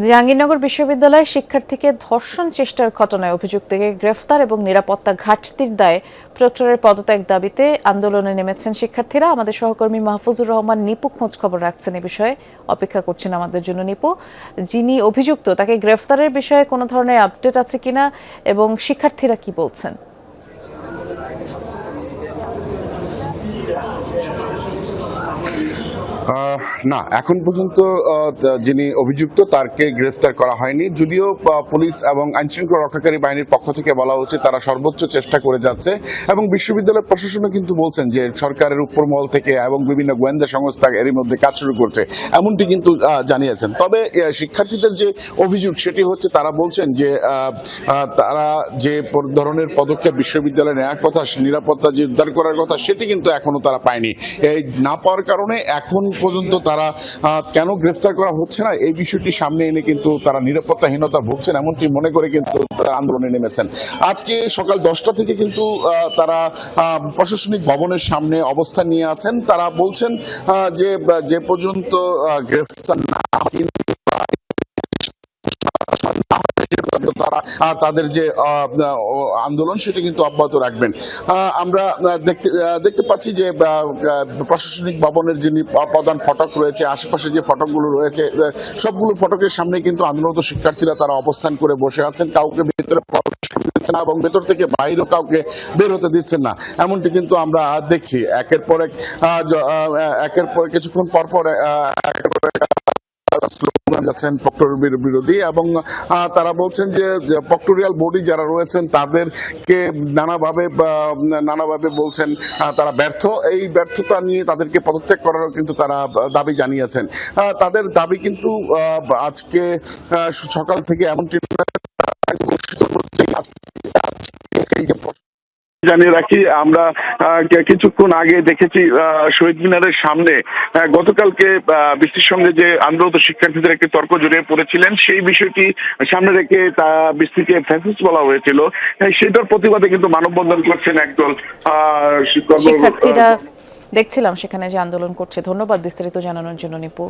জাহাঙ্গীরনগর বিশ্ববিদ্যালয়ের শিক্ষার্থীকে ধর্ষণ চেষ্টার ঘটনায় অভিযুক্তকে গ্রেফতার এবং নিরাপত্তা ঘাটতির দায়ে প্রক্টরের পদত্যাগ দাবিতে আন্দোলনে নেমেছেন শিক্ষার্থীরা। আমাদের সহকর্মী মাহফুজুর রহমান নিপু খোঁজ খবর রাখছেন এ বিষয়ে, অপেক্ষা করছেন আমাদের জন্য। নিপু, যিনি অভিযুক্ত তাকে গ্রেফতারের বিষয়ে কোনো ধরনের আপডেট আছে কিনা এবং শিক্ষার্থীরা কি বলছেন? না, এখন পর্যন্ত যিনি অভিযুক্ত তাকে গ্রেফতার করা হয়নি, যদিও পুলিশ এবং আইনশৃঙ্খলা রক্ষাকারী বাহিনীর পক্ষ থেকে বলা হচ্ছে তারা সর্বোচ্চ চেষ্টা করে যাচ্ছে এবং বিশ্ববিদ্যালয় প্রশাসনও কিন্তু বলছেন যে সরকারের উপরমহল থেকে এবং বিভিন্ন গোয়েন্দা সংস্থা এরই মধ্যে কাজ শুরু করছে, এমনটি কিন্তু জানিয়েছেন। তবে শিক্ষার্থীদের যে অভিযোগ সেটি হচ্ছে তারা বলছেন যে তারা যে ধরনের পদক্ষেপ বিশ্ববিদ্যালয়ে নেওয়ার কথা, নিরাপত্তা যে উদ্ধার করার কথা, সেটি কিন্তু এখনো তারা পায়নি। এই না পাওয়ার কারণে এখন পর্যন্ত তারা কেন গ্রেফতার করা হচ্ছে না এই বিষয়টি সামনে এনে কিন্তু তারা নিরাপত্তাহীনতা ভুগছেন এমনটি মনে করে কিন্তু তারা আন্দোলনে নেমেছেন। আজকে সকাল 10টা থেকে কিন্তু তারা প্রশাসনিক ভবনের সামনে অবস্থান নিয়ে আছেন। তারা বলছেন যে পর্যন্ত গ্রেফতার না তারা তাদের যে আন্দোলন সেটা কিন্তু অব্যাহত রাখবেন। আমরা দেখতে পাচ্ছি যে প্রশাসনিক ভবনের যিনি প্রধান ফটক রয়েছে, আশেপাশে যে ফটকগুলো রয়েছে সবগুলো ফটকের সামনে কিন্তু আন্দোলনরত শিক্ষার্থীরা তারা অবস্থান করে বসে আছেন। কাউকে ভেতরে দিচ্ছেন না এবং ভেতর থেকে বাইরেও কাউকে বের হতে দিচ্ছেন না, এমনটি কিন্তু আমরা দেখছি। একের পর কিছুক্ষণ পর স্লোগান যাচ্ছেন প্রক্টর বিরোধী এবং তারা বলছেন যে প্রক্টোরিয়াল বডি যারা রয়েছেন তাদেরকে নানাভাবে বলছেন তারা ব্যর্থ। এই ব্যর্থতা নিয়ে তাদেরকে পদত্যাগ করারও কিন্তু তারা দাবি জানিয়েছেন। তাদের দাবি কিন্তু আজকে সকাল থেকে এমনটি জানিয়ে রাখি, আমরা কিছুক্ষণ আগে দেখেছি শহীদ মিনারের সামনে গতকালকে বৃষ্টির সঙ্গে যে আন্দোলনত শিক্ষার্থীদের একটি তর্ক জড়িয়ে পড়েছিলেন, সেই বিষয়টি সামনে রেখে তা বৃষ্টিকে ফ্যাসিস্ট বলা হয়েছিল, সেটার প্রতিবাদে কিন্তু মানববন্ধন করছেন একদল শিক্ষার্থীরা। দেখছিলাম সেখানে যে আন্দোলন করছে। ধন্যবাদ বিস্তারিত জানানোর জন্য নিপু।